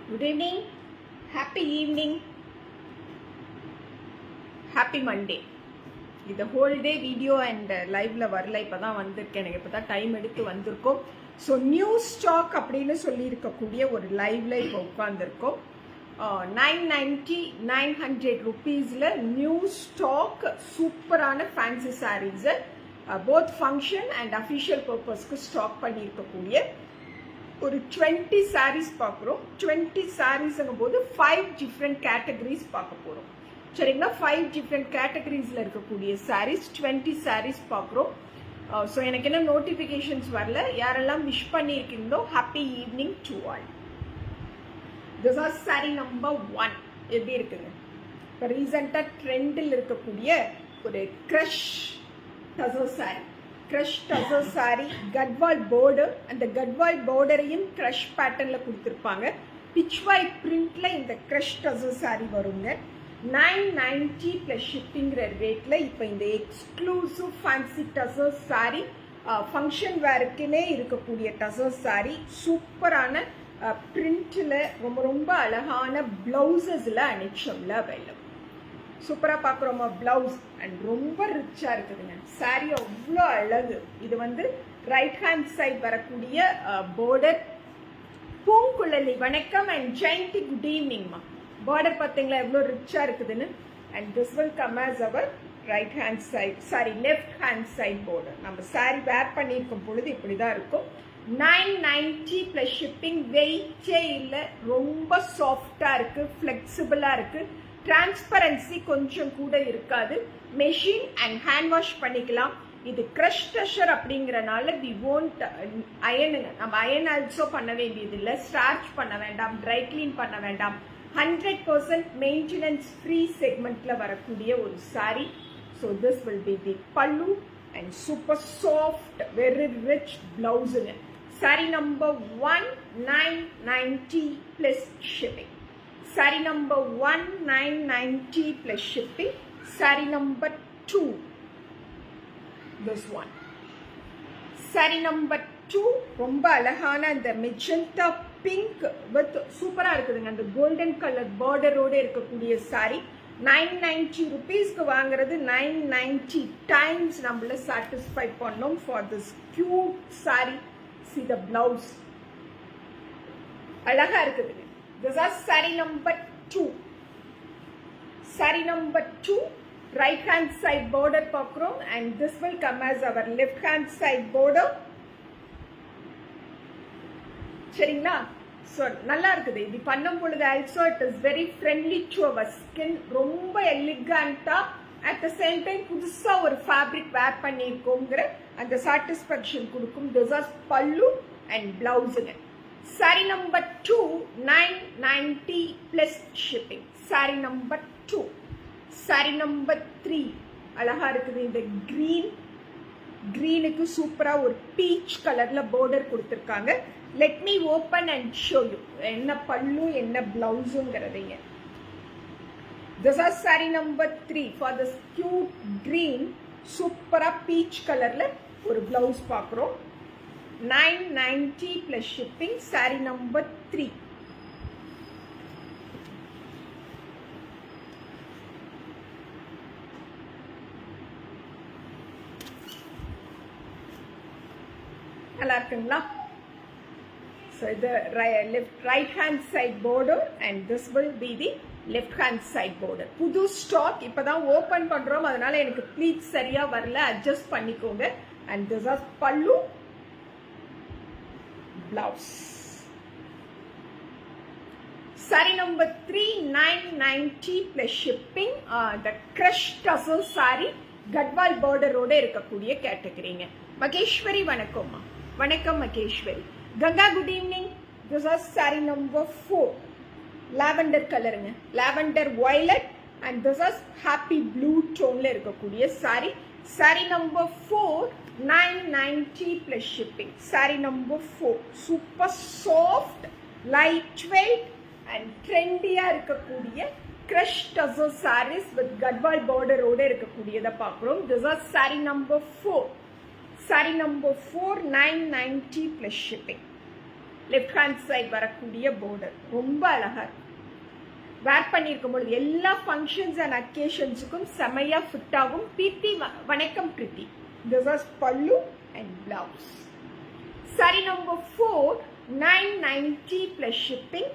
Good evening, happy evening, happy Monday. இது whole day video and லைவ்ல வரல, இப்பதான் வந்திருக்கேன். எனக்கு இப்பதான் டைம் எடுத்து வந்திருக்கோம். ஸோ நியூ ஸ்டாக் அப்படின்னு சொல்லி இருக்கக்கூடிய ஒரு லைவ்ல இப்போ உட்கார்ந்துருக்கோம். 990 rupeesல நியூ ஸ்டாக் சூப்பரான fancy sarees both function and official பர்பஸ்க்கு ஸ்டாக் பண்ணியிருக்கக்கூடிய ஒரு 20 sarees பார்க்குறோம். 20 sareesங்கும் போது 5 different categories பார்க்க போகிறோம். சரிங்களா, 5 different categoriesல இருக்கக்கூடிய sarees 20 sarees பார்க்குறோம். ஸோ எனக்கு என்ன நோட்டிஃபிகேஷன்ஸ் வரல. யாரெல்லாம் விஷ் பண்ணியிருக்கீங்களோ happy evening to all. This are saree number 1. எப்படி இருக்குங்க? இப்போ ரீசெண்டாக ட்ரெண்டில் இருக்கக்கூடிய ஒரு crush tussar saree. Crush tussar saree, Gadwal border. அந்த கட்வால் பார்டரையும் க்ரஷ் பேட்டர்னில் கொடுத்துருப்பாங்க. பிச்வாய் பிரிண்ட்ல இந்த க்ரஷ் டசர் சாரி வருங்க. 990 + ஷிப்பிங்கிற ரேட்ல இப்போ இந்த exclusive fancy tussar saree, function வேருக்குன்னே இருக்கக்கூடிய டசர் சாரி, சூப்பரான பிரிண்ட்ல ரொம்ப ரொம்ப அழகான பிளவுசஸ்ல அனிச்சம்ல அவைலபிள். சூப்பராக பார்க்குறோமா பிளவுஸ், அண்ட் ரொம்ப ரிச்சாக இருக்குதுங்க. சாரி அவ்வளோ அழகு. இது வந்து ரைட் ஹேண்ட் சைட் வரக்கூடிய பார்டர். பூங்குழலி வணக்கம் அண்ட் ஜெயந்தி குட் ஈவினிங்மா. பார்டர் பார்த்தீங்களா எவ்வளோ ரிச்சாக இருக்குதுன்னு. And this will come as our right hand side, sorry left hand side border. நம்ம சாரி வேர் பண்ணியிருக்கும் பொழுது இப்படி தான் இருக்கும். 990 + ஷிப்பிங். வெயிட்டே இல்லை, ரொம்ப சாஃப்டாக இருக்குது, ஃப்ளெக்சிபிளாக இருக்குது. டிரான்ஸ்பரன்சி கொஞ்சம் கூட இருக்காது. மெஷின் அண்ட் ஹேண்ட் வாஷ் பண்ணிக்கலாம். இது க்ரஷ் டஷர் அப்படிங்கிறனால வி ஓன்ட் அயனுங்க. நம்ம அயன் ஆல்சோ பண்ண வேண்டியது இல்லை, ஸ்டார்ச் பண்ண வேண்டாம், ட்ரை கிளீன் பண்ண வேண்டாம். 100% மெயின்டெனன்ஸ் ஃப்ரீ செக்மெண்ட்ல வரக்கூடிய ஒரு saree. So this will be the pallu and super soft very rich பிளவுஸுங்க. Saree number 1 990 + shipping. Saree number 1 990 + shipping. Saree number 2, this one. Saree number 2 ரொம்ப அழகான அந்த மெஜெண்டா பிங்க் வித் சூப்பரா இருக்குதுங்க. அந்த கோல்டன் கலர் பார்டரோட இருக்கக்கூடிய சாரி. 990 rupeesக்கு வாங்குறது 990 டைம்ஸ் நம்மள சாட்டிஸ்ஃபை பண்ணோம் for this cute sorry. See the blouse, அழகா இருக்குதுங்க. This is saree number 2. Saree number 2, right hand side border pakrom, and this will come as our left hand side border. சரிங்களா? So நல்லா இருக்குது. இது பண்ணும் பொழுது also it is very friendly to our skin. ரொம்ப எலிகண்டா, அட் த சேம் டைம் புதுசா ஒரு ஃபேப்ரிக் வேர் பண்ணியிருக்கோங்கிற அந்த சாட்டிஸ்ஃபேக்ஷன் கொடுக்கும். திஸ் ஆர் பல்லு அண்ட் பிளவுஸுங்க. Saree number 2 990 + shipping. Saree number 2. Saree number 3 அழகா இருக்குது. இந்த கிரீனுக்கு சூப்பரா ஒரு பீச் கலர்ல பார்டர் கொடுத்துருக்காங்க. Let me open and show you என்ன பல்லு என்ன பிளவுஸுங்கிறதைங்க. This is saree number 3 for this cute green. சூப்பரா பீச் கலர்ல ஒரு பிளவுஸ் பார்க்குறோம். 990 + shipping. Saree number 3. நல்லா இருக்குங்களா? So the right hand side border and this will be the left hand side border. புது ஸ்டாக் இப்பதான் ஓபன் பண்றோம், அதனால எனக்கு ப்ளீட்ஸ் சரியா வரல, அட்ஜஸ்ட் பண்ணிக்கோங்க. And this is pallu, blouse. Saree number 3 990 + shipping. The crush tussle saree, gadwal border ஓட இருக்கக்கூடிய கேட்டகரிங்க. மகேஸ்வரி வணக்கம்மா. வணக்கம் Maheswari. Ganga good evening. This is saree number 4. lavender கலருங்க, lavender violet, and this is happy blue toneல இருக்கக்கூடிய saree. Saree number 4 990 + shipping. Saree number 4 super soft, lightweight and trendy-ஆ இருக்கக்கூடிய crush tussle sarees with gadwal border ஓட இருக்கக்கூடியத பார்க்குறோம். This is saree number 4. Saree number 4 990 + shipping. Left hand side வரக்கூடிய border ரொம்ப அழகா இருக்கு. வேர் பண்ணியிருக்கும் பொழுது எல்லா ஃபங்க்ஷன்ஸ் அண்ட் அக்கேஷன்ஸுக்கும் செமையா ஃபிட் ஆகும். பிரீத்தி வணக்கம் பிரீத்தி. திஸ் வாஸ் பல்லு and blouse. Sorry number 4 990 plus shipping.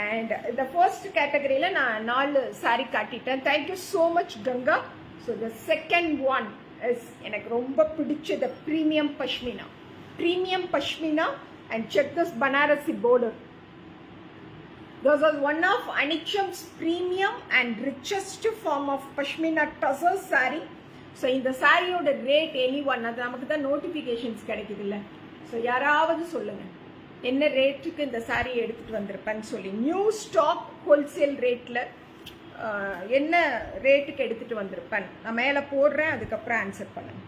And the first category la நான் 4 saree காட்டிட்டேன். Thank you so much Ganga. So the second one is எனக்கு ரொம்ப பிடிச்ச the premium pashmina. Premium pashmina and check this Banarasi border. This is one of Anicham's premium and richest form of pashmina tussar saree. So இந்த சாரியோட rate anyone அது நமக்கு தான் notifications கிடைக்குது இல்ல. ஸோ யாராவது சொல்லுங்க என்ன ரேட்டுக்கு இந்த சாரி எடுத்துட்டு வந்திருப்பேன்னு சொல்லி. நியூ ஸ்டாக் ஹோல்சேல் ரேட்ல என்ன ரேட்டுக்கு எடுத்துட்டு வந்திருப்பேன் நான் மேல போடுறேன், அதுக்கப்புறம் ஆன்சர் பண்ணுங்க.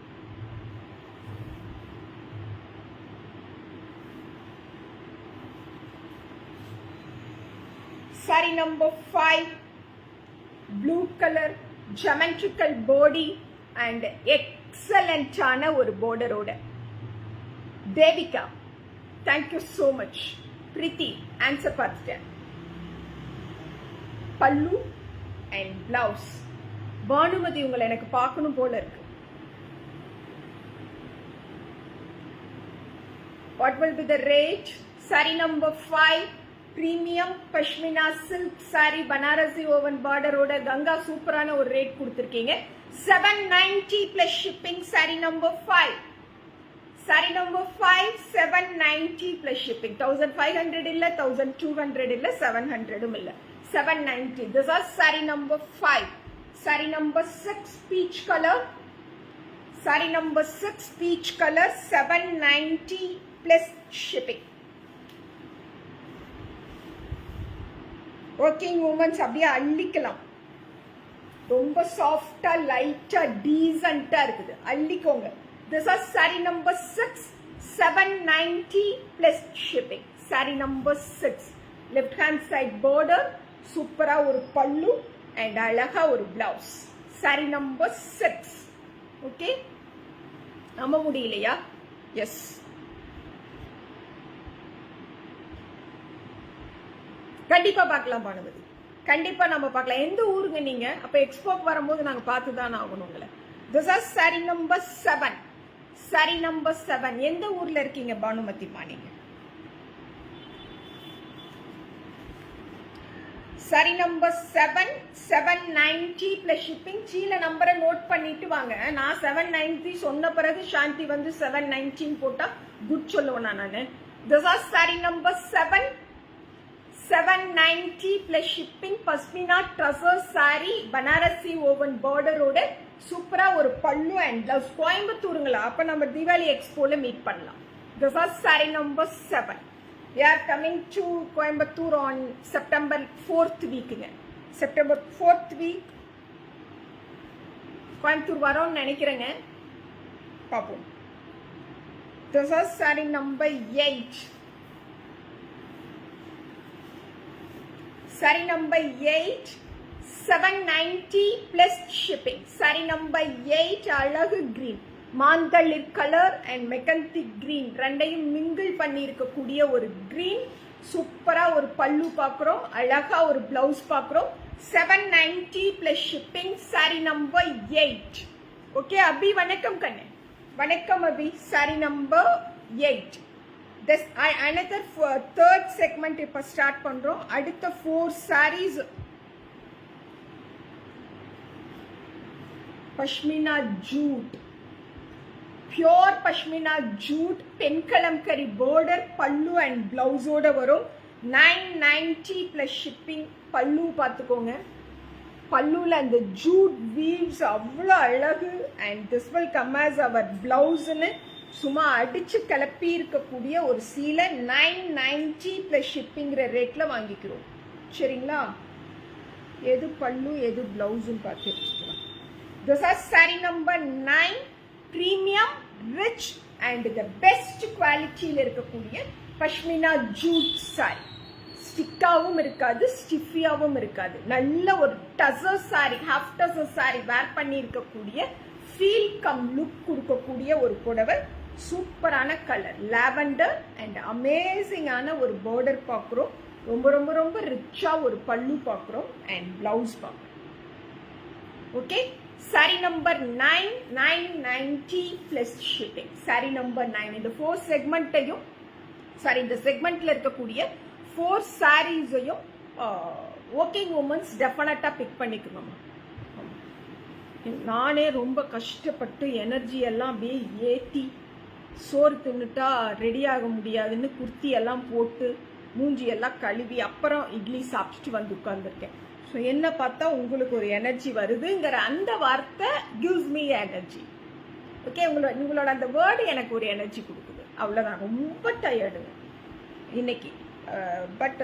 Saree number 5 blue colour geometrical body and எக்ஸலண்டான ஒரு பார்டரோட. Devika thank you so much. Preeti answer பார்த்துட்டேன். பல்லு and blouse. பானுமதி உங்களை எனக்கு பார்க்கணும் போல இருக்கு. What will be the rate? Saree number 5 premium pashmina silk saree Banarasi woven border ஓட கங்கா சூப்பரான ஒரு rate கொடுத்திருக்கீங்க. 790 plus shipping. Saree number 5. Saree number 5 790 plus shipping. 1500 illa 1200 illa 700 illa 790. This is saree number 5. Saree number 6 peach color. Saree number 6 peach color 790 plus shipping. Working women அப்படியே அள்ளிக்கலாம். ரொம்ப சாஃப்ட்டா லைட்டா டீசன்ட்டா இருக்குது. அள்ளிக்கோங்க. This is saree number 6 790 plus shipping. Saree number 6 left hand side border சூப்பரா ஒரு பல்லு and அழகா ஒரு blouse. Saree number 6. Okay, நம்ப முடியலையா? Yes. கண்டிப்பா பார்க்கலாம் பானுமதி, கண்டிப்பா நம்ம பார்க்கலாம். எந்த ஊருங்க நீங்க? அப்ப எக்ஸ்போக்கு வரும்போது நாங்க பார்த்து தான் ஆகணும் உங்களை. This is saree number 7. Saree number 7 எந்த ஊர்ல இருக்கீங்க Bhanumathi மாணிங்க? Saree number 7 790 plus shipping. கீழ நம்பரை நோட் பண்ணிட்டு வாங்க. நான் 790 சொன்ன பிறகு சாந்தி வந்து 719 போட்டா குட் சொல்லுவேன் நானு. This is saree number 7 790 plus shipping. Pashmina ட்ரஸர் saree Banarasi woven border ஓட சூப்பரா ஒரு பல்லு அண்ட் பிளவுஸ். கோயம்புத்தூருங்களா? அப்ப நம்ம தீபாவளி எக்ஸ்போல மீட் பண்ணலாம். This is saree number 7. We are coming to Coimbatore on September 4th week. September 4th week Coimbatore வரோம்னு நினைக்கிறேங்க, பாப்போம். This is saree number 8. Saree number 8 790 plus shipping. Saree number 8 அழகு green, மாந்தளிர் கலர் அண்ட் மெகந்திக் green ரெண்டையும் mingle பண்ணி இருக்கக்கூடிய ஒரு green. சூப்பரா ஒரு பல்லு பார்க்குறோம், அழகா ஒரு பிளவுஸ் பார்க்குறோம். 790 plus shipping. Saree number 8. Okay அபி வணக்கம் கண்ணே, வணக்கம் அபி. Saree number 8. This another third segment இப்ப ஸ்டார்ட் பண்றோம். அடுத்த 4 sarees pashmina Jude, pure pashmina Jude, பெண்கலம்கரி border, பல்லு அண்ட் பிளவுஸோட வரும். 990 plus shipping. பல்லு பார்த்துக்கோங்க, பல்லுல அந்த ஜூட் வீவ்ஸ் அவ்வளோ அழகு. And this will come as our பிளவுஸ்ன்னு சும்மா அடிச்சு கிளப்பி இருக்கக்கூடிய ஒரு சீலை 990 plus shippingங்கிற ரேட்ல வாங்கிக்கிறோம். சரிங்களா? எது பல்லு எது பிளவுஸ்ன்னு பார்த்து வச்சுக்கலாம். This is saree number 9. Premium, rich and the best qualityல இருக்கக்கூடிய பஷ்மினா ஜூட் saree. ஸ்டிக்காவும் இருக்காது, ஸ்டிஃபியாவும் இருக்காது. நல்ல ஒரு tussar saree, half tussar saree வேர் பண்ணி இருக்கக்கூடிய ஃபீல் கம் லுக் கொடுக்கக்கூடிய ஒரு புடவை. சூப்பரான கலர் லாவெண்டர் அண்ட் அமேசிங்கான ஒரு பார்டர் பார்க்குறோம். ரொம்ப ரொம்ப ரொம்ப ரிச்சா ஒரு பல்லு பார்க்குறோம் அண்ட் பிளவுஸ் பார்க்குறோம். Okay, sorry number 9, 990 plus shipping. Sorry number 9. இந்த 4 செக்மெண்ட்டையும் இந்த செக்மெண்ட்ல இருக்கக்கூடிய 4 சாரீஸையும் ஒர்க்கிங் உமன்ஸ் டெஃபினட்டா பிக் பண்ணிக்கணும். நானே ரொம்ப கஷ்டப்பட்டு எனர்ஜி எல்லாம் அப்படியே ஏற்றி சோறு தின்னுட்டா ரெடி ஆக முடியாதுன்னு குர்த்தி எல்லாம் போட்டு மூஞ்சி எல்லாம் கழுவி அப்புறம் இட்லி சாப்பிட்டுட்டு வந்து உட்கார்ந்துருக்கேன். ஸோ என்ன பார்த்தா உங்களுக்கு ஒரு எனர்ஜி வருதுங்கிற அந்த வார்த்தை கிவ்ஸ் மீ எனர்ஜி. ஓகே, உங்களோட அந்த வேர்டு எனக்கு ஒரு எனர்ஜி கொடுக்குது. அவ்வளோதான். ரொம்ப டயர்டுங்க இன்னைக்கு. பட்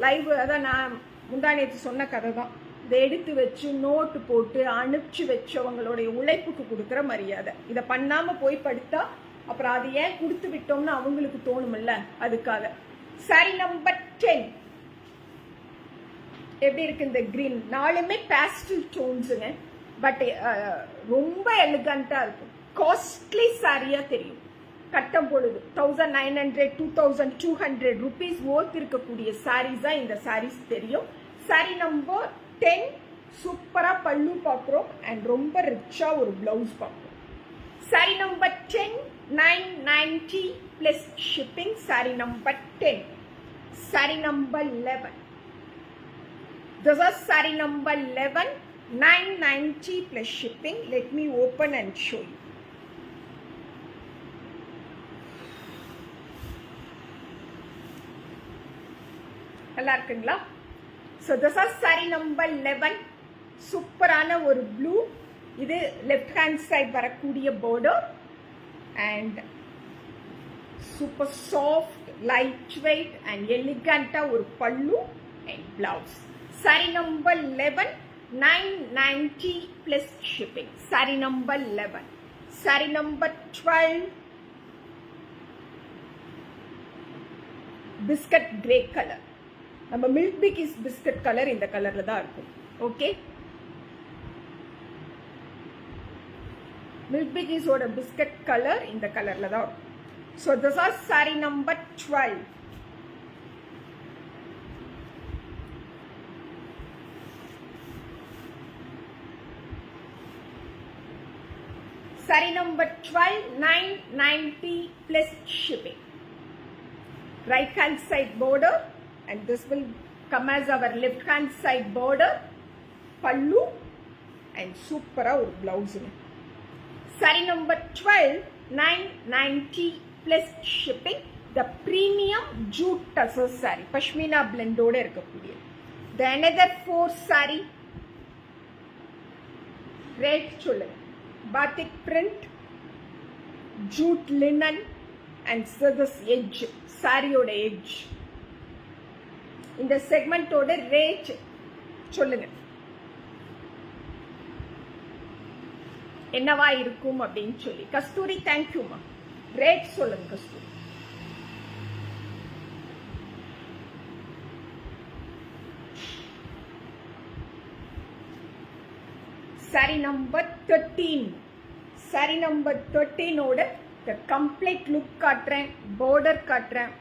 லைவ் அதான் நான் முந்தானேத்து சொன்ன கதை தான். இதை எடுத்து வச்சு நோட்டு போட்டு அனுப்பிச்சு வச்சவங்களுடைய உழைப்புக்கு கொடுக்குற மரியாதை. இதை பண்ணாம போய் படுத்தா அப்புறம் அது ஏன் கொடுத்து விட்டோம்னு அவங்களுக்கு தோணுமில்ல, அதுக்காக. சாரி நம்பர் 10 எப்படி இருக்கு இந்த கிரீன்? நாலுமே பேஸ்டல் டோன்ஸுங்க. பட் ரொம்ப எலிகண்டா இருக்கும். காஸ்ட்லி சாரியா தெரியும். கட்டம் பொழுது 1900 2200 rupees worth இருக்கக்கூடிய சாரீஸ் தான் இந்த சாரீஸ் தெரியும். சாரி நம்பர் 10 சூப்பரா பல்லு பார்க்குறோம் அண்ட் ரொம்ப ரிச்சா ஒரு பிளவுஸ் பார்க்குறோம். Sorry number 10 990 plus shipping. Saree number 10. Saree number 11. This is saree number 11, 990 plus shipping. Let me open and show you. நல்லா இருக்குங்களா? So this is saree number 11. சூப்பரான ஒரு ப்ளூ. இது லெஃப்ட் ஹேண்ட் சைட் வரக்கூடிய border and super soft, lightweight and elegant ஒரு பல்லு and blouse. Saree number 11, 990 plus shipping. Saree number 11. Saree number 12, biscuit grey color. நம்ம milk Bikis biscuit colour இந்த கலர்ல தான் இருக்கும். ஓகே, மில்க் பிக்கிஸோட பிஸ்கட் கலர் இந்த கலர்ல தான் இருக்கும். So this is saree number 12. Saree number 12, 990 plus shipping. Right hand side border and this will come as our left hand side border. Pallu and supera or blouse. Saree number 12, 990 plus shipping. The premium jute tussar saree, pashmina blend oda irukkudiya. The another 4 saree, red chullan, batik print, jute linen and this edge, saree oda edge. இந்த segment ஓட rate சொல்லுங்க, என்னவா இருக்கும் அப்படின்னு சொல்லி. கஸ்தூரி தேங்க்யூமா. Rate சொல்லுங்க Kasturi. Saree number 13. Saree number 13 ஓட கம்ப்ளீட் லுக் காட்டுறேன், பார்டர் காட்டுறேன்.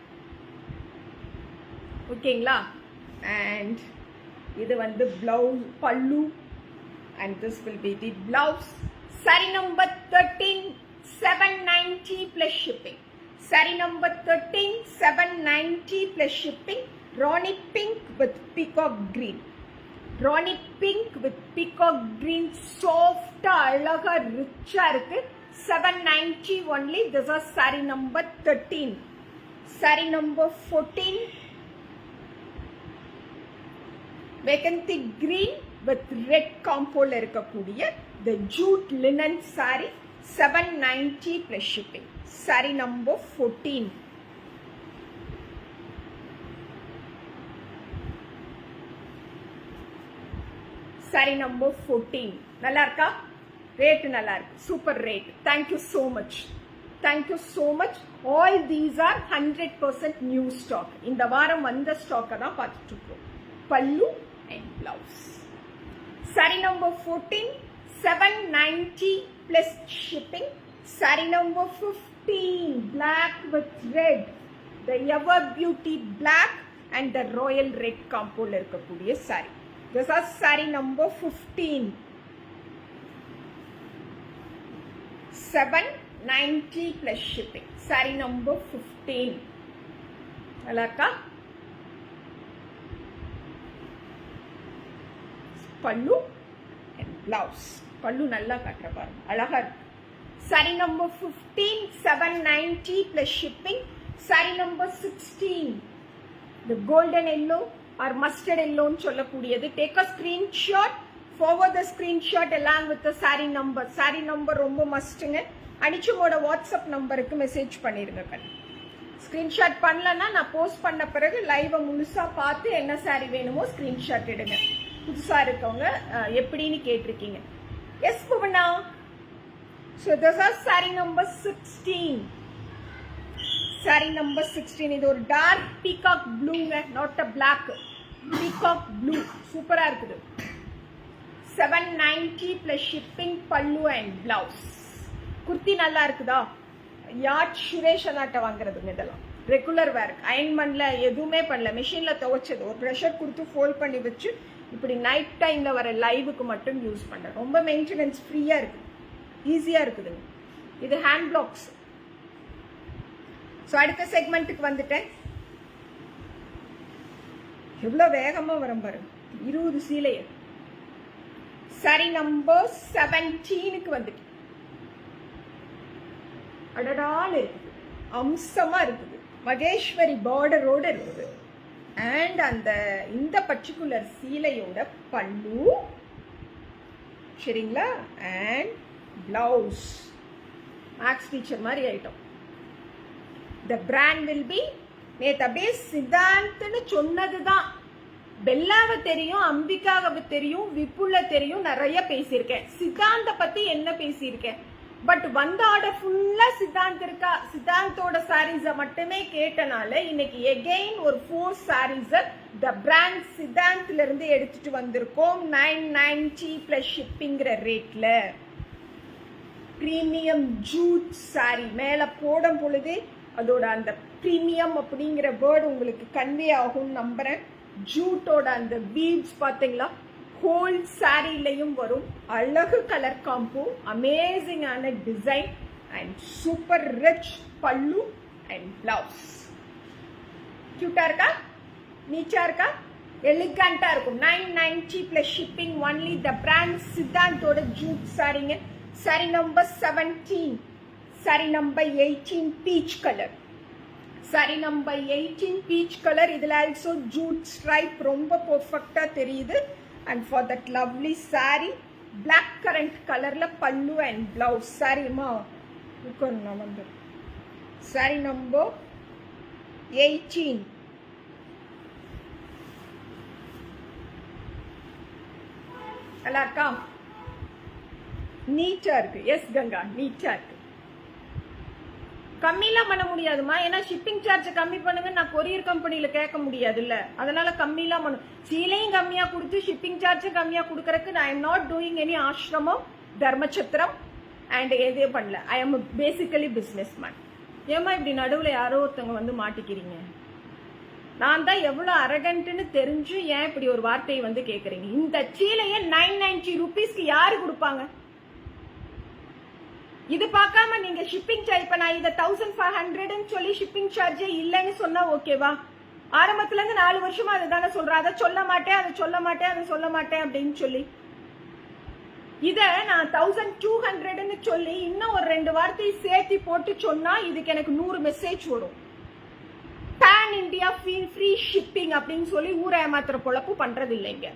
ஓகேங்களா? அண்ட் இது வந்து பிளவுஸ் பல்லு and this will be the blouse. Saree number 13, 790 plus shipping. Saree number 13, 790 plus shipping. Ronnie pink with peacock green. Ronnie pink with peacock green. Soft, alaga, rich irukku. 790 only. This is saree number 13. Saree number 14. Vacancy green with red compoல இருக்கக்கூடிய the jute linen saree, 790 plus shipping. Saree number 14. Saree number 14. நல்லா இருக்கா? Rate நல்லா இருக்கு. Super rate. Thank you so much. Thank you so much. All these are 100% new stock. இந்த வாரம் வந்த ஸ்டாக்கை தான் பார்த்துட்டு இருக்கோம். பல்லு and blouse. Saree number 14, 790 plus shipping. Saree number 15. 15 black with red, the ever beauty black and the royal red combo la irukkudiya saree. This is saree number 15. 790 plus shipping. Saree number 15. Alaka pallu and blouse. Pallu nalla kaatra paaru alaga. Saree number 15, 790 plus shipping. Saree number 16, the golden yellow or mustard yellow nu sollakudiyadu. Take a screenshot, forward the screenshot along with the saree number. Saree number romba must nge. Anichumoda WhatsApp number ku message pannirunga kan. Screenshot பண்ணலனா நான் post பண்ண பிறகு live முழுசா பார்த்து என்ன saree வேணுமோ screenshot எடுங்க. புதுசா இருக்கவங்க எப்படின்னு கேட்டிருக்கீங்க. Yes Bhuvana. So this is saree number 16. Saree number 16 இது ஒரு dark peacock blue not a black. Peacock blue சூப்பரா இருக்குது. 790 plus shipping, pallu and blouse. Kurti நல்லா இருக்குதா? யாட் சுரேஷ் அண்ணாட்ட வாங்குறதுங்க இதெல்லாம். ரெகுலர் வேர் அயன் பண்ணல, எதுவுமே பண்ணல, மெஷின்ல துவைச்சது. ஒரு ப்ரெஷர் கொடுத்து ஃபோல்ட் பண்ணி வச்சு இப்படி நைட் டைம்ல வர லைவுக்கு மட்டும் யூஸ் பண்றேன். ரொம்ப மெயின்டெனன்ஸ் ஃப்ரீயா இருக்கு, ஈஸியா இருக்குதுங்க. இது ஹேண்ட் பிளாக்ஸ். ஸோ அடுத்த செக்மெண்ட்டுக்கு வந்துட்டேன். எவ்வளவு வேகமா வரும் பாரு. 20 சீலைய. சாரி நம்பர் 17க்கு வந்துட்டு அடடால இருக்குது, அம்சமா இருக்குது, மகேஸ்வரி பார்டரோட இருக்குது. அண்ட் அந்த இந்த பர்டிகுலர் சீலையோட பல்லு சரிங்களா, அண்ட் பிளவுஸ். மேக்ஸ் டீச்சர் மாதிரி item. The brand will be, நேத்து அப்படியே சித்தாந்த்னு சொன்னதுதான். பெல்லாவை தெரியும், அம்பிகாவை தெரியும், விப்புல தெரியும், நிறைய பேசியிருக்கேன். சித்தாந்த பத்தி என்ன பேசியிருக்கேன்? பட் வந்த ஆர்டர் ஃபுல்லா சித்தாந்த் இருக்கா, சித்தாந்தோட சாரீஸ மட்டுமே கேட்டனால இன்னைக்கு எகெயின் ஒரு 4 சாரீஸ த பிராண்ட் சித்தாந்த்ல இருந்து எடுத்துட்டு வந்திருக்கோம். 990 பிளஸ் ஷிப்பிங்கிற ரேட்ல. பிரீமியம் ஜூட் சாரி மேல போடும் பொழுது அதோட அந்த பிரீமியம் அப்படிங்கிற வேர்டு உங்களுக்கு கன்வே ஆகும் நம்புறேன். ஜூட்டோட அந்த பீட்ஸ் பாத்தீங்களா, ஹோல் சாரிலையும் வரும். அழகு கலர் காம்போ, அமேசிங்கான design and super rich pallu and blouse. கியூட்டா இருக்கா, நீச்சா இருக்கா, எலிகண்டா இருக்கும். 990 plus shipping only. The brand சித்தாந்தோட ஜூட் சாரிங்க. Saree number 17. Saree number 18 peach colour. Saree number 18 peach colour. இதுல ஆல்சோ ஜூட் ஸ்ட்ரைப் ரொம்ப பெர்ஃபெக்ட்டா தெரியுது. And for that lovely saree, black currant colorல pallu and blouse. saree ma உட்காருங்க வந்து. saree number 18. நல்லா இருக்கா, நீட்டா இருக்கு. எஸ் கங்கா, நீட்டா இருக்கு. கம்மிலாம் பண்ண முடியாதுமா, ஏன்னா ஷிப்பிங் சார்ஜ் கம்மி பண்ணுங்க நான் கொரியர் கம்பெனில கேட்க முடியாது இல்ல, அதனால கம்மிலாம் பண்ணும். சீலையும் கம்மியா கொடுத்து ஷிப்பிங் சார்ஜும் கம்மியா கொடுக்கறதுக்கு I am not doing any ஆசிரமம், தர்மச்சத்திரம் அண்ட் எதே பண்ணல. I am basically business man. ஏமா இப்படி நடுவில் யாரோ ஒருத்தவங்க வந்து மாட்டிக்கிறீங்க? நான் தான் எவ்வளவு அரகன்ட்னு தெரிஞ்சு ஏன் இப்படி ஒரு வார்த்தையை வந்து கேட்கறீங்க? இந்த சீலையை 990 ருபீஸ்க்கு யாரு கொடுப்பாங்க? இது பார்க்காம நீங்க ஷிப்பிங் சார்ஜ், இப்ப நான் இதை 1500 சொல்லி ஷிப்பிங் சார்ஜே இல்லைன்னு சொன்னா ஓகேவா? ஆரம்பத்துல இருந்து 4 வருஷமா அதுதானே சொல்றேன், அதை சொல்ல மாட்டேன், அதை சொல்ல மாட்டேன், அதை சொல்ல மாட்டேன் அப்படின்னு சொல்லி. இத நான் 1200ன்னு சொல்லி இன்னும் ஒரு 2 வார்த்தையை சேர்த்து போட்டு சொன்னா இதுக்கு எனக்கு 100 மெசேஜ் வரும். பேன் இண்டியா ஃப்ரீ ஷிப்பிங் அப்படின்னு சொல்லி ஊரை ஏமாத்துற பொழப்பு பண்றது இல்லைங்க.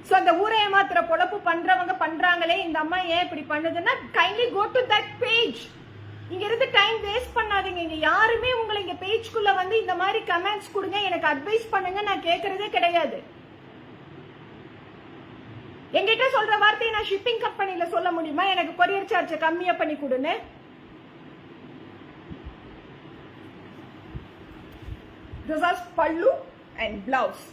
சோ அந்த ஊரை ஏமாத்துற பொழப்பு பண்றவங்க பண்றாங்களே, இந்த அம்மா ஏன் இப்படி பண்ணுதுன்னா kindly go to that page. இங்க இருந்து டைம் வேஸ்ட் பண்ணாதீங்க. இங்க யாருமே உங்களை இங்க பேஜ்க்குள்ள வந்து இந்த மாதிரி கமெண்ட்ஸ் கொடுங்க, எனக்கு அட்வைஸ் பண்ணுங்க நான் கேட்கறதே கிடையாது. என்கிட்ட சொல்ற வார்த்தையை நான் ஷிப்பிங் கம்பெனில சொல்ல முடியுமா? எனக்கு கொரியர் சார்ஜ் கம்மியா பண்ணி கொடுன்னு. This is pallu and blouse.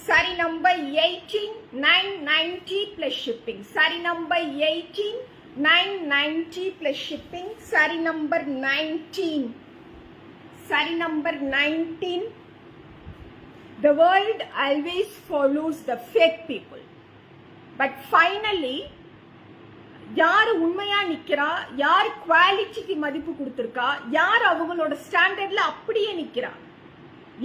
Saree number 18, 990 plus shipping. Saree number 18, 990 plus shipping. Saree number 19. Saree number 19. The world always follows the fake people. But finally, யார் உண்மையா நிக்கிறா, யார் குவாலிட்டிக்கு மதிப்பு கொடுத்திருக்கா, யார் அவங்களோட ஸ்டாண்டர்ட்ல அப்படியே நிக்கிறா.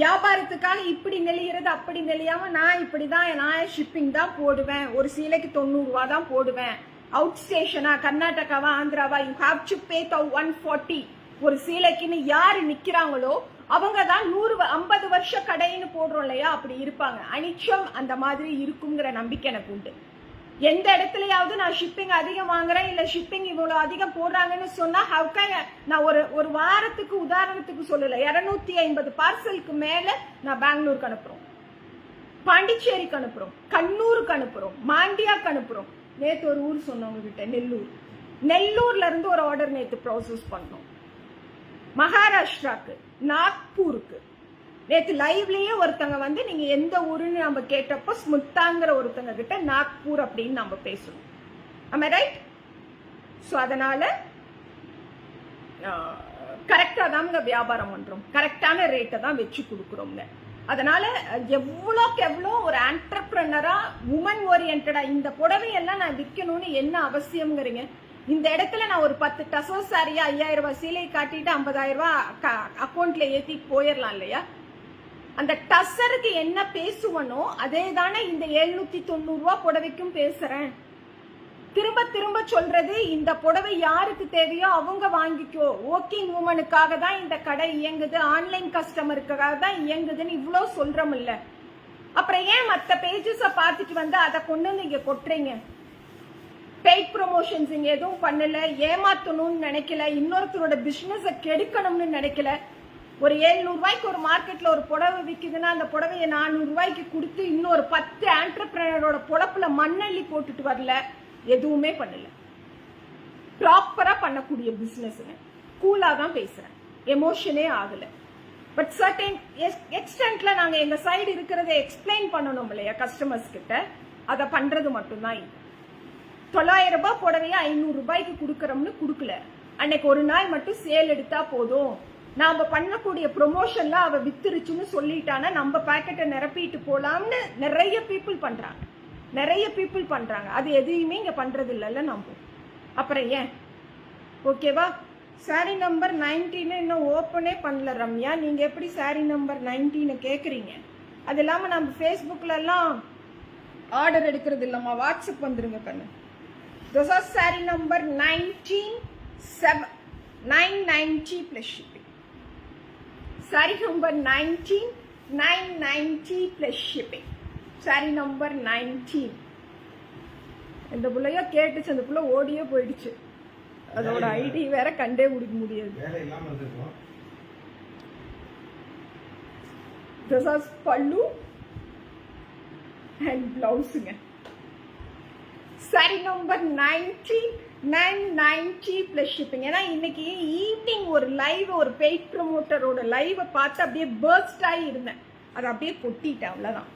வியாபாரத்துக்காக இப்படி நெளிகிறது அப்படி நெளியாம நான் இப்படிதான், நான் ஷிப்பிங் தான் போடுவேன், ஒரு சீலைக்கு 90 ரூபா தான் போடுவேன், அவுட் ஸ்டேஷனா கர்நாடகாவா ஆந்திராவா யூ ஹாவ் டு பே 140 ஒரு சீலைக்குன்னு யாரு நிக்கிறாங்களோ அவங்க தான் 150 வருஷ கடைன்னு போடுறோம் இல்லையா, அப்படி இருப்பாங்க. அனிச்சம் அந்த மாதிரி இருக்குங்கிற நம்பிக்கை எனக்கு உண்டு. எந்த இடத்துலயாவது நான் ஷிப்பிங் அதிகம் வாங்குறேன் இல்ல ஷிப்பிங் இவ்வளவு அதிகம் போடுறாங்கன்னு சொன்னா நான் ஒரு வாரத்துக்கு உதாரணத்துக்கு சொல்லல, 250 பார்சலுக்கு மேல நான் பெங்களூருக்கு அனுப்புறோம், பாண்டிச்சேரிக்கு அனுப்புறோம், கண்ணூருக்கு அனுப்புறோம், மாண்டியாக்கு அனுப்புறோம். நேத்து ஒரு ஊர் சொன்னவங்க கிட்ட நெல்லூர்ல இருந்து ஒரு ஆர்டர் நேத்து ப்ராசஸ் பண்ணோம். மகாராஷ்டிராக்கு, நாக்பூருக்கு. நேற்று லைவ்லயே ஒருத்தங்க வந்து நீங்க எந்த ஊருன்னு நம்ம கேட்டப்போ ஸ்முத்தாங்கிற ஒருத்தங்க கிட்ட நாக்பூர் அப்படின்னு நம்ம பேசணும். ஆமா ரைட்? ஸோ அதனால கரெக்டா தான் வியாபாரம் பண்றோம், கரெக்டான ரேட்டை தான் வச்சு கொடுக்குறோம்ங்க. அதனால எவ்வளோக்கு எவ்வளோ ஒரு ஆண்டர்பிரனரா உமன் ஓரியன்டா இந்த புடவையெல்லாம் நான் விற்கணும்னு என்ன அவசியம்ங்கிறீங்க. இந்த இடத்துல நான் ஒரு 10 டசோ சாரியா 5000 ரூபாய் சீலை காட்டிட்டு 50000 ரூபாய் அக்கௌண்ட்ல ஏத்தி போயிடலாம் இல்லையா? அந்த டசருக்கு என்ன பேசுவனோ அதே தானே இந்த 790 ரூபாய் புடவைக்கும் பேசுறேன். திரும்ப திரும்ப சொல்றது, இந்த புடவை யாருக்கு தேவையோ அவங்க வாங்கிக்கோ, ஒர்க்கிங் உமனுக்காக தான் இந்த கடை இயங்குது, ஆன்லைன் கஸ்டமருக்காக தான் இயங்குதுன்னு இவ்வளோ சொல்றோம் இல்ல. அப்புறம் ஏன் மற்ற பேஜஸ பார்த்துட்டு வந்து அதை கொண்டு நீங்க கொட்டுறீங்க? பெய்ட் ப்ரொமோஷன்ஸ் இங்க எதுவும் பண்ணல, ஏமாத்தணும்னு நினைக்கல, இன்னொருத்தரோட பிசினஸ கெடுக்கணும்னு நினைக்கல. ஒரு 700 ரூபாய்க்கு ஒரு மார்க்கெட்ல ஒரு புடவை விற்குதுன்னா அந்த புடவையை 400 ரூபாய்க்கு கொடுத்து இன்னொரு 10 ஆண்டர்பிரனரோட பொழப்புல மண்ணள்ளி போட்டுட்டு வரல, எதுவுமே பண்ணல. ப்ராப்பரா பண்ணக்கூடிய பிசினஸ். கூலா தான் பேசுறேன், எமோஷனே ஆகல. பட் சர்டன் எக்ஸ்டென்ட்ல நாங்க எங்க சைடு இருக்கிறத எக்ஸ்பிளைன் பண்ணணும் இல்லையா கஸ்டமர்ஸ் கிட்ட, அதை பண்றது மட்டும்தான் இது. 900 ரூபாய் புடவைய 500 ரூபாய்க்கு கொடுக்கறோம்னு கொடுக்கல. அன்னைக்கு ஒரு நாள் மட்டும் சேல் எடுத்தா போதும், நாம பண்ணக்கூடிய ப்ரொமோஷன்ல அவ வித்துருச்சுன்னு சொல்லிட்டானா நம்ம பாக்கெட்டை நிரப்பிட்டு போலாம்னு நிறைய பீப்புள் பண்றாங்க. அது எதையுமே இங்க பண்றது இல்லைல்ல நம்ம. அப்புறம் ஏன்? ஓகேவா? சாரி நம்பர் 19 இன்னும் ஓப்பனே பண்ணல ரம்யா. நீங்க எப்படி சாரி நம்பர் 19 கேக்குறீங்க? அது இல்லாம நம்ம ஃபேஸ்புக்ல எல்லாம் ஆர்டர் எடுக்கிறது இல்லம்மா, வாட்ஸ்அப் வந்துருங்க கண்ணு. This is saree number 19, 990 plus shipping. Saree number 19, 990 plus shipping. Saree number 19. இந்த புள்ளையோ கேட்டுச்சு, அந்த புள்ள ஓடியே போயிடுச்சு. அதோட ஐடி வேற கண்டே முடிக்க முடியாது. This is pallu and blouse. Saree number 19, 990 plus shipping. ஏன்னா இன்னைக்கு ஈவினிங் ஒரு லைவ், ஒரு பெய்ட் ப்ரொமோட்டரோட லைவை பார்த்து அப்படியே பர்ஸ்ட் ஆகி இருந்தேன். அதை அப்படியே கொட்டிட்டேன், அவ்வளவுதான்.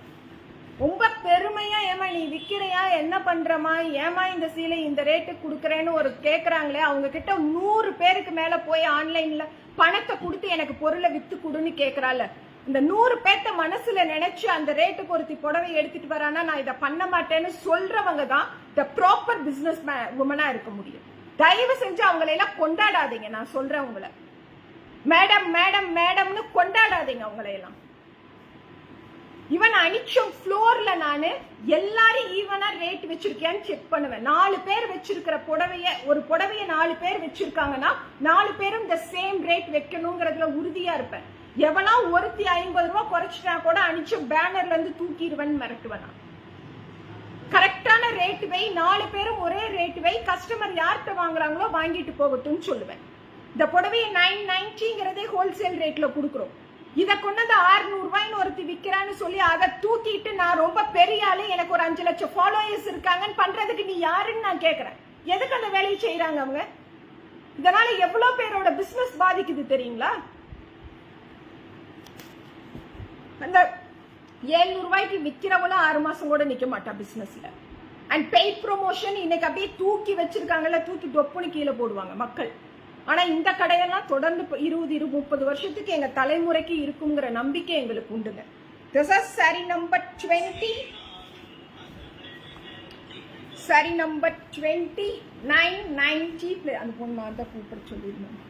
ரொம்ப பெருமையா ஏமா நீ விக்கிறையா, என்ன பண்றமா, ஏமா இந்த சீலை இந்த ரேட்டுக்கு கொடுக்கறேன்னு ஒரு கேக்குறாங்களே, அவங்க கிட்ட 100 பேருக்கு மேல போய் ஆன்லைன்ல பணத்தை கொடுத்து எனக்கு பொருளை வித்து கொடுன்னு கேக்குறாள். இந்த 100 பேர்த்த மனசுல நினைச்சு அந்த ரேட்டுக்கு ஒருத்தி புடவை எடுத்துட்டு வரானா நான் இதை பண்ண மாட்டேன்னு சொல்றவங்க தான் த ப்ராப்பர் பிசினஸ் உமனா இருக்க முடியும். தயவு செஞ்சு அவங்களை எல்லாம் கொண்டாடாதீங்க. நான் சொல்றேன், உங்களை மேடம் மேடம் மேடம்னு கொண்டாடாதீங்க அவங்களை எல்லாம். இவன் அனிச்சம் ஃப்ளோர்ல நானு எல்லாரும் ஈவனா ரேட் வச்சிருக்கேன்னு செக் பண்ணுவேன். 4 பேர் வச்சிருக்கிற புடவைய, ஒரு புடவைய 4 பேர் வச்சிருக்காங்கன்னா 4 பேரும் இந்த சேம் ரேட் வைக்கணுங்கிறதுல உறுதியா இருப்பேன். எவனா ஒருத்தி 50 ரூபாய் குறைச்சிட்டா கூட அனிச்ச பேனர்ல இருந்து தூக்கிடுவேன், மிரட்டுவேன். கரெக்டான ரேட் வை, 4 பேரும் ஒரே ரேட் வை, கஸ்டமர் யார்கிட்ட வாங்குறாங்களோ வாங்கிட்டு போகட்டும் சொல்லுவேன். இந்த புடவைய 990ங்கிறதே ஹோல்சேல் ரேட்ல கொடுக்குறோம். இதை கொண்டு 600 ரூபாய்னு ஒருத்தி விற்கிறான்னு சொல்லி அதை தூக்கிட்டு நான் ரொம்ப பெரிய ஆளு, எனக்கு ஒரு 5 லட்சம் ஃபாலோயர்ஸ் இருக்காங்கன்னு பண்றதுக்கு நீ யாருன்னு நான் கேட்கிறேன். எதுக்கு அந்த வேலையை செய்யறாங்க அவங்க? இதனால எவ்வளவு பேரோட பிசினஸ் பாதிக்குது தெரியுங்களா? அந்த 700 ரூபாய்க்கு விற்கிறவளும் 6 மாசம் கூட நிக்க மாட்டா பிசினஸ்ல. அண்ட் பெய்ட் ப்ரொமோஷன் இன்னைக்கு அப்படியே தூக்கி வச்சிருக்காங்கல்ல, தூக்கி டொப்புன்னு கீழே போடுவாங்க மக்கள். ஆனா இந்த கடையெல்லாம் தொடர்ந்து 20-30 வருஷத்துக்கு எங்க தலைமுறைக்கு இருக்குங்கிற நம்பிக்கை எங்களுக்கு உண்டுங்க. This is saree number 20. saree number 20, 990. அந்த பொண்ணு நான் தான் கூப்பிட சொல்லியிருந்தேன்.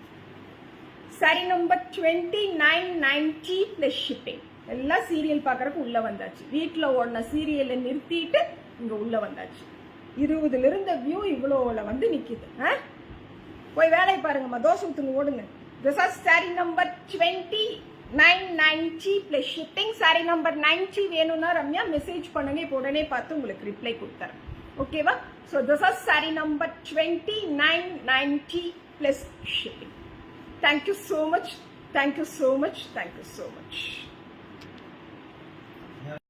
saree number 20, 990 plus shipping. எல்லாம் சீரியல் பார்க்கறதுக்கு உள்ள வந்தாச்சு. வீட்டில் ஓடின சீரியலை நிறுத்திட்டு இங்க உள்ள வந்தாச்சு. 20ல இருந்த வியூ இவ்வளோல வந்து நிக்குது. போய் வேலையை பாருங்கம்மா, தோசை ஊத்துங்க, ஓடுங்க. This is saree number 20, 990 plus shipping. saree number 90 வேணும்னா ரம்யா மெசேஜ் பண்ணுங்க, இப்போ உடனே பார்த்து உங்களுக்கு ரிப்ளை கொடுத்துறேன். ஓகேவா? So this is saree number 20, 990 plus shipping. Thank you so much. Thank you so much. Thank you so much.